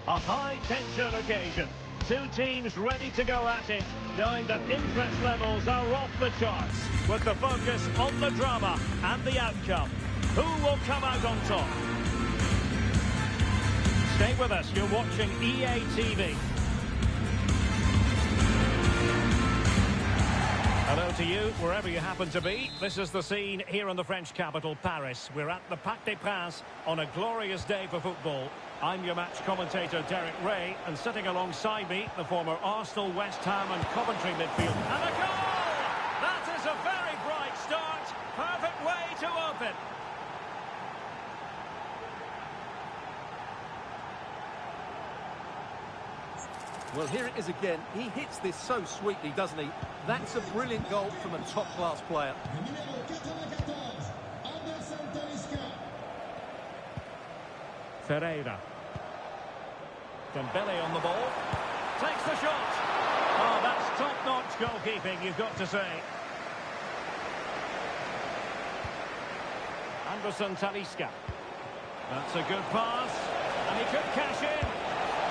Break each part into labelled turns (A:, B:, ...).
A: A high-tension occasion. Two teams ready to go at it, knowing that interest levels are off the charts, with the focus on the drama and the outcome. Who will come out on top? Stay with us, you're watching EA TV. Hello to you, wherever you happen to be. This is the scene here in the French capital, Paris. We're at the Parc des Princes on a glorious day for football. I'm your match commentator, Derek Ray, and sitting alongside me, the former Arsenal, West Ham and Coventry midfield. And a goal! That is a very bright start. Perfect way to open.
B: Well, here it is again. He hits this so sweetly, doesn't he? That's a brilliant goal from a top-class player.
A: Ferreira. Dembele on the ball. Takes the shot. Oh, that's top-notch goalkeeping, you've got to say. Anderson Talisca. That's a good pass. And he could cash in.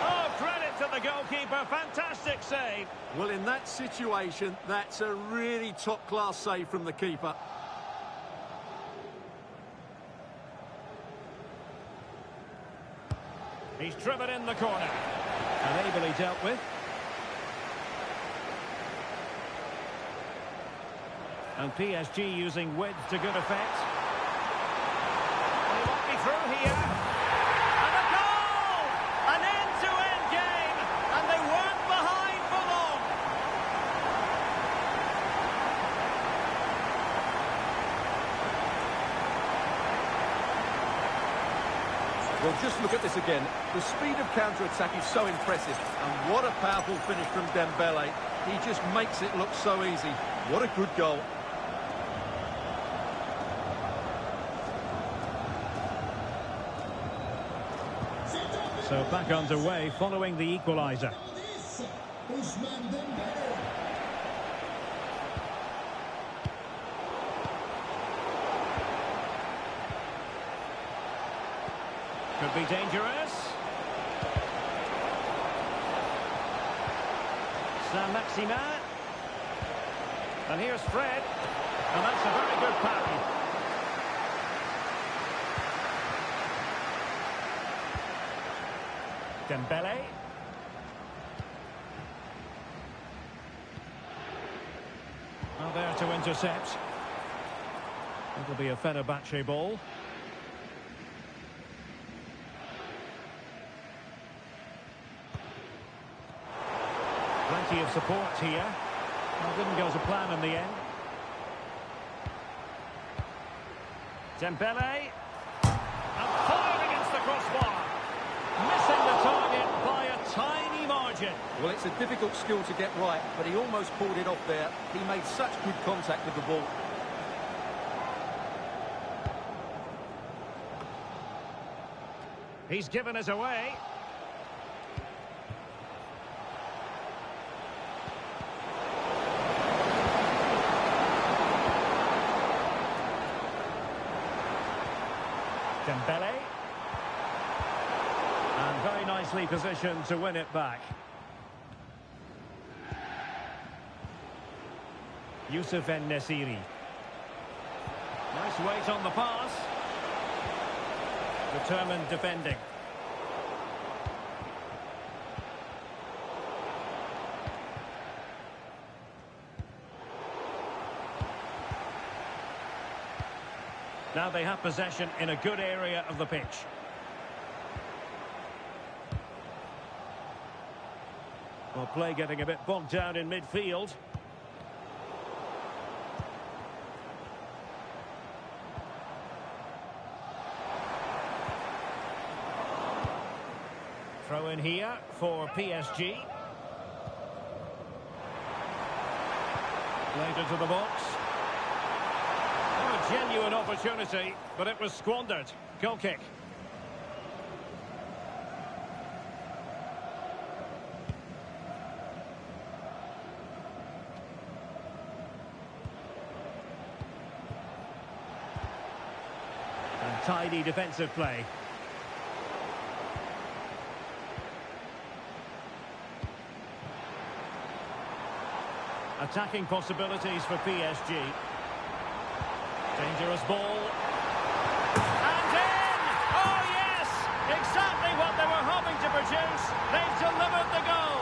A: Oh, credit to the goalkeeper. Fantastic save.
B: Well, in that situation, that's a really top-class save from the keeper.
A: He's driven in the corner. And ably dealt with. And PSG using width to good effect. And he won't be through here. And a goal! An end-to-end game. And they weren't behind for long.
B: Well, just look at this again. The speed of counter-attack is so impressive. And what a powerful finish from Dembele. He just makes it look so easy. What a good goal.
A: So back underway following the equaliser. Could be dangerous. Saint-Maximin. And here's Fred. And that's a very good pass. Dembele. Well, there to intercept. It'll be a Fenerbahce ball. Plenty of support here. Well, didn't go to plan in the end. Dembele. And fired against the crossbar. Missing the target by a tiny margin.
B: Well, it's a difficult skill to get right, but he almost pulled it off there. He made such good contact with the ball.
A: He's given us away. Dembele. And very nicely positioned to win it back. Youssef En-Nesyri. Nice weight on the pass. Determined defending. Now they have possession in a good area of the pitch. Well, play getting a bit bogged down in midfield. Throw in here for PSG. Played into the box. Oh, a genuine opportunity, but it was squandered. Goal kick. And tidy defensive play. Attacking possibilities for PSG. Dangerous ball. And in! Oh, yes! Exactly what they were hoping to produce. They've delivered the goal.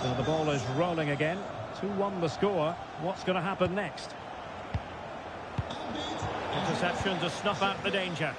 A: So the ball is rolling again. 2-1 the score. What's going to happen next? Interception to snuff out the danger.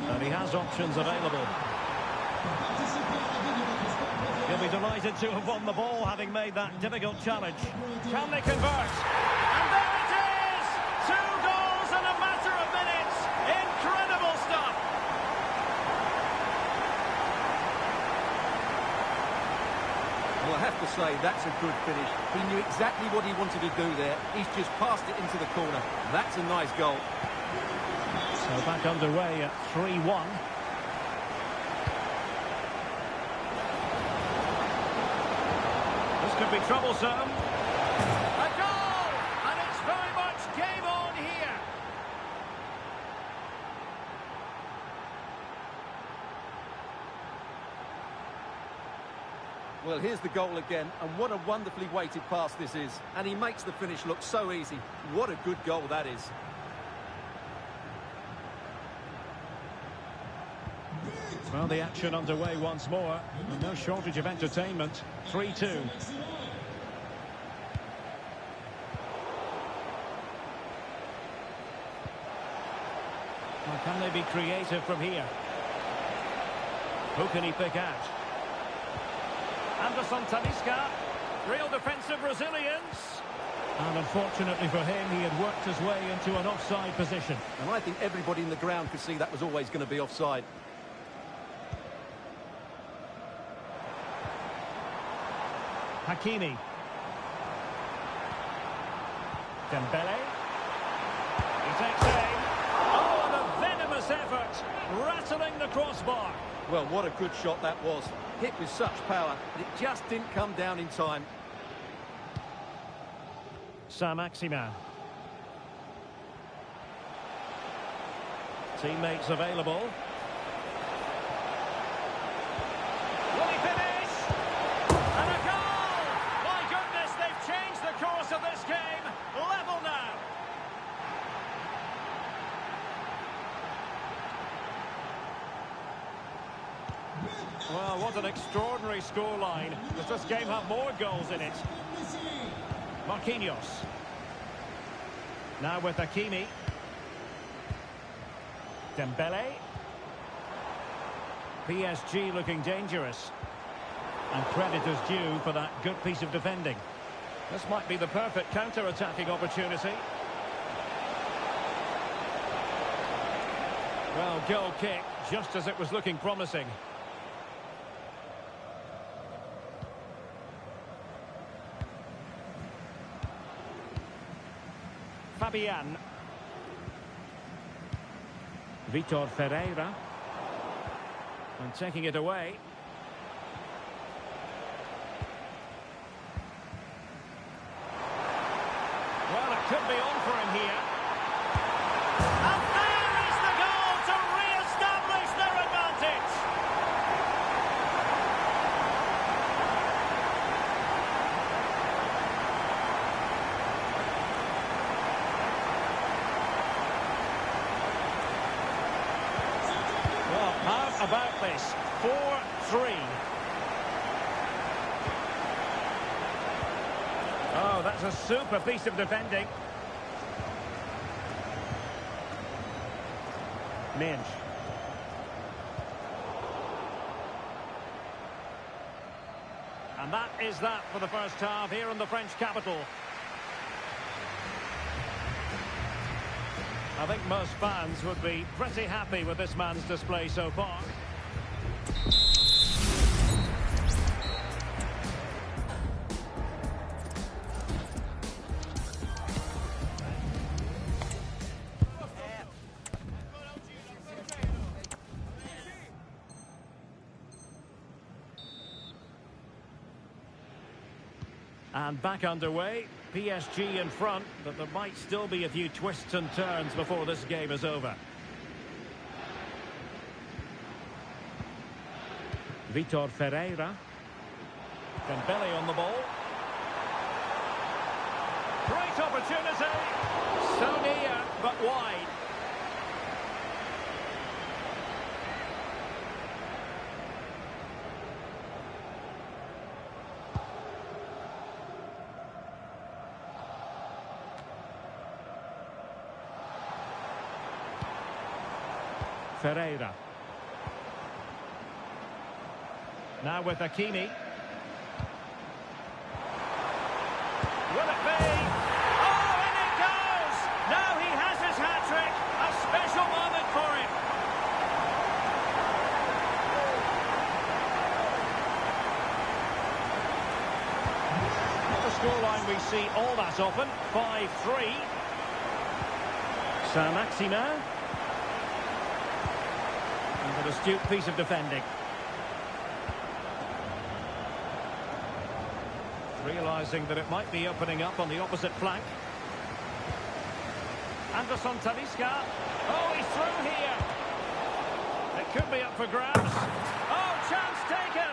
A: And he has options available. He'll be delighted to have won the ball, having made that difficult challenge. Can they convert? And there it is! 2 goals in a matter of minutes. Incredible stuff.
B: Well, I have to say, that's a good finish. He knew exactly what he wanted to do there. He's just passed it into the corner. That's a nice goal.
A: So back underway at 3-1. This could be troublesome. A goal! And it's very much game on here.
B: Well, here's the goal again, and what a wonderfully weighted pass this is. And he makes the finish look so easy. What a good goal that is.
A: Well, the action underway once more. No shortage of entertainment. 3-2. Well, can they be creative from here? Who can he pick out? Anderson Talisca, real defensive resilience. And unfortunately for him, he had worked his way into an offside position.
B: And I think everybody in the ground could see that was always going to be offside.
A: Hakimi. Dembele. He takes aim. Oh, and a venomous effort, rattling the crossbar.
B: Well, what a good shot that was. Hit with such power, but it just didn't come down in time.
A: Saint-Maximin. Teammates available. Will he finish? And a goal! My goodness, they've changed the course of this game. Level now. Well, what an extraordinary scoreline. Does this game have more goals in it? Marquinhos. Now with Hakimi. Dembele. PSG looking dangerous. And credit is due for that good piece of defending. This might be the perfect counter-attacking opportunity. Well, goal kick, just as it was looking promising. Fabian. Vitor Ferreira. And taking it away. Well, it could be on for him here. And there is the goal to re-establish their advantage. Well, how about this? 4-3. Oh, that's a super piece of defending. Minch. And that is that for the first half here in the French capital. I think most fans would be pretty happy with this man's display so far. And back underway, PSG in front, but there might still be a few twists and turns before this game is over. Vitor Ferreira. Dembele on the ball. Great opportunity. So near, but wide. Ferreira. Now with Hakimi. Will it be? Oh, in it goes! Now he has his hat-trick. A special moment for him. Not the scoreline we see all that often. 5-3. Saint-Maximin. And an astute piece of defending. Realising that it might be opening up on the opposite flank. Anderson Talisca. Oh, he's through here. It could be up for grabs. Oh, chance taken.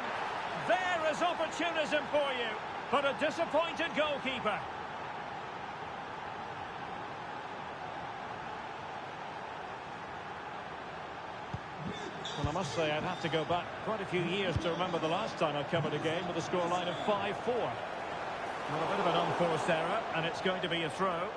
A: There is opportunism for you. But a disappointed goalkeeper. Well, I must say I'd have to go back quite a few years to remember the last time I covered a game with a scoreline of 5-4. Well, a bit of an unforced error, and it's going to be a throw.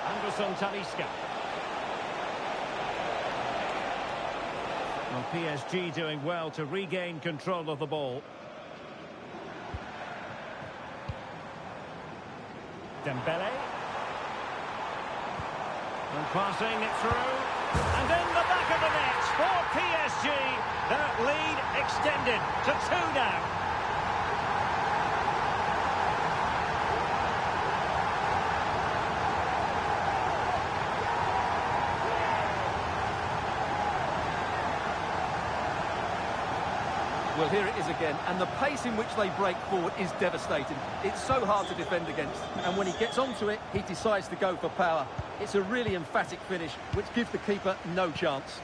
A: Anderson Talisca. Well, PSG doing well to regain control of the ball. Dembele. And passing it through. And in the back of the net for PSG. Their lead extended to 2 now.
B: Well, here it is again, and the pace in which they break forward is devastating. It's so hard to defend against, and when he gets onto it, he decides to go for power. It's a really emphatic finish, which gives the keeper no chance.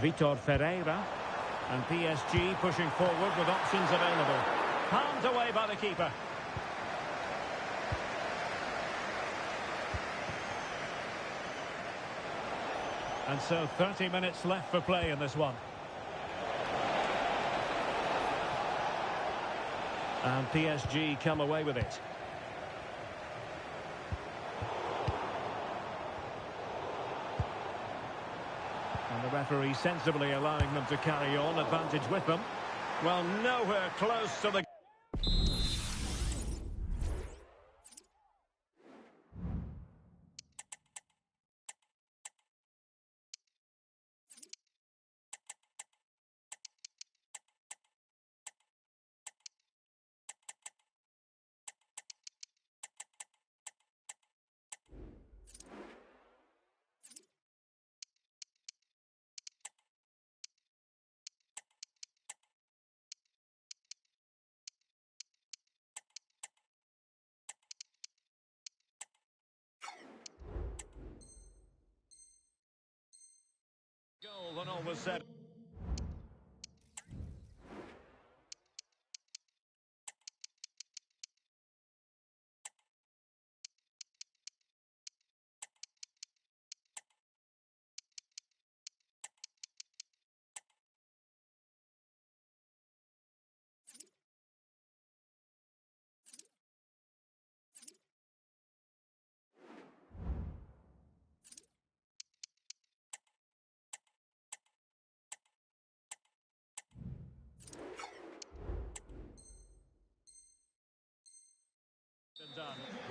A: Vitor Ferreira, and PSG pushing forward with options available. Palmed away by the keeper. And so 30 minutes left for play in this one. And PSG come away with it. And the referee sensibly allowing them to carry on, advantage with them. Well, nowhere close to the... Goal when all was said.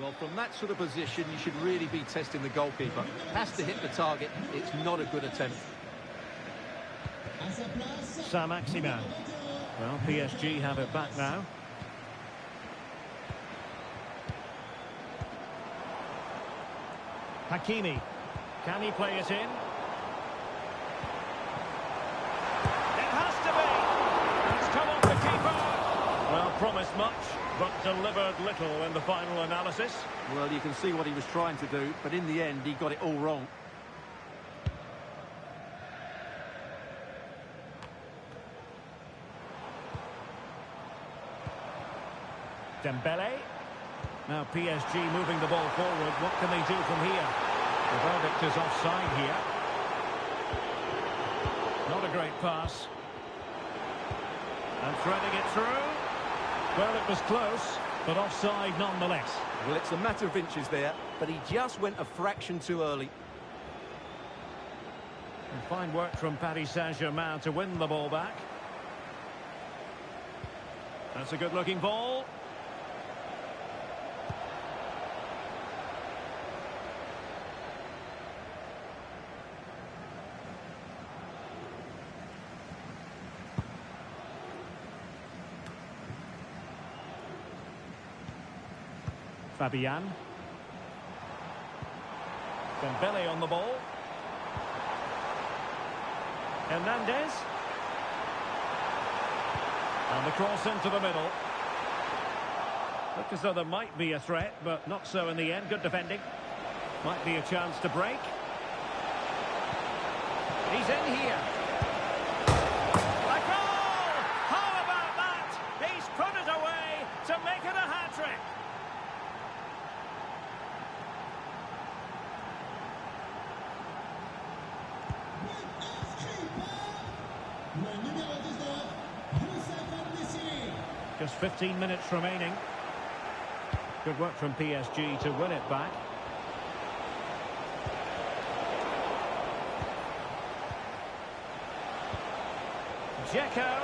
B: Well, from that sort of position, you should really be testing the goalkeeper. Has to hit the target. It's not a good attempt.
A: Saint-Maximin. Well, PSG have it back now. Hakimi. Can he play it in? It has to be! It's come off the keeper! Well, promised much, but delivered little in the final analysis.
B: Well, you can see what he was trying to do, but in the end, he got it all wrong.
A: Dembele. Now PSG moving the ball forward. What can they do from here? The verdict is offside here. Not a great pass. And threading it through. Well, it was close, but offside nonetheless.
B: Well, it's a matter of inches there, but he just went a fraction too early.
A: And fine work from Paris Saint-Germain to win the ball back. That's a good-looking ball. Fabian. Dembele on the ball. Hernandez. And the cross into the middle. Looked as though there might be a threat, but not so in the end. Good defending. Might be a chance to break. He's in here. A goal! How about that? He's put it away to make it a hat-trick. Just 15 minutes remaining. Good work from PSG to win it back. Dzeko.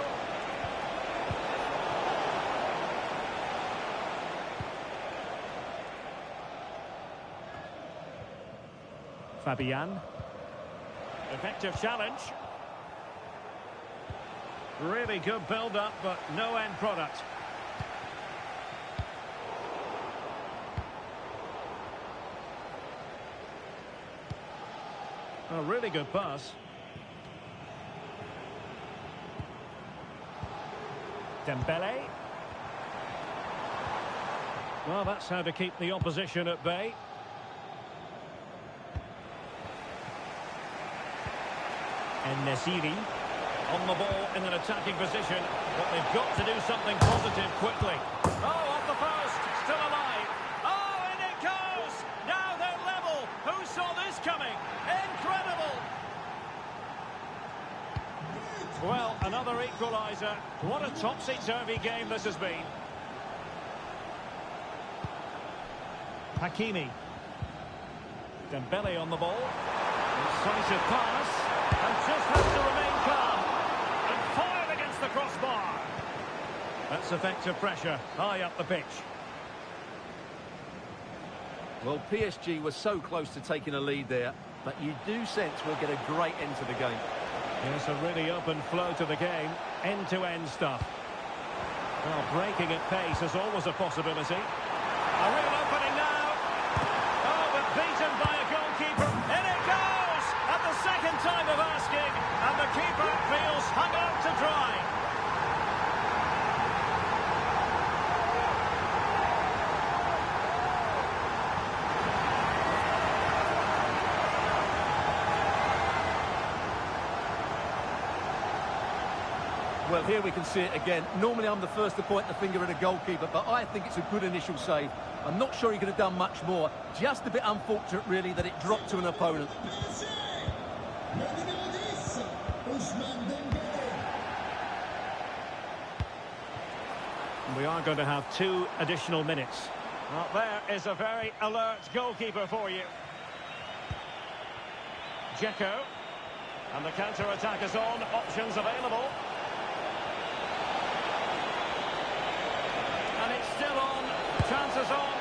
A: Fabian. Effective challenge. Really good build-up, but no end product. A really good pass. Dembele. Well, that's how to keep the opposition at bay. And Nesiri. On the ball in an attacking position, but they've got to do something positive quickly. Oh, off the post, still alive. Oh, and it goes! Now they're level. Who saw this coming? Incredible! Well, another equaliser. What a topsy-turvy game this has been. Hakimi. Dembele on the ball. Incisive pass. And just has to remain calm. The crossbar. That's effective pressure high up the pitch.
B: Well, PSG was so close to taking a lead there, but you do sense we'll get a great end to the game.
A: Yes, a really open flow to the game, end-to-end stuff. Well, breaking at pace is always a possibility. A real opening now. Oh, but beaten by a goalkeeper. In it goes! At the second time of asking, and the keeper feels hung out to dry.
B: Well, here we can see it again. Normally I'm the first to point the finger at a goalkeeper, but I think it's a good initial save. I'm not sure he could have done much more. Just a bit unfortunate, really, that it dropped to an opponent.
A: We are going to have 2 additional minutes. Well, there is a very alert goalkeeper for you. Dzeko. And the counter-attack is on. Options available. And it's still on. Chances on.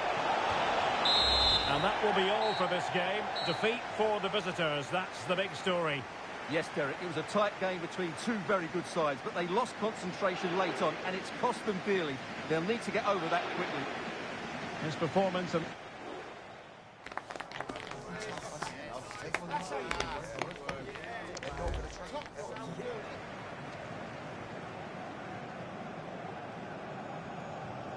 A: And that will be all for this game. Defeat for the visitors. That's the big story.
B: Yes, Derek, it was a tight game between two very good sides, but they lost concentration late on, and it's cost them dearly. They'll need to get over that quickly.
A: His performance and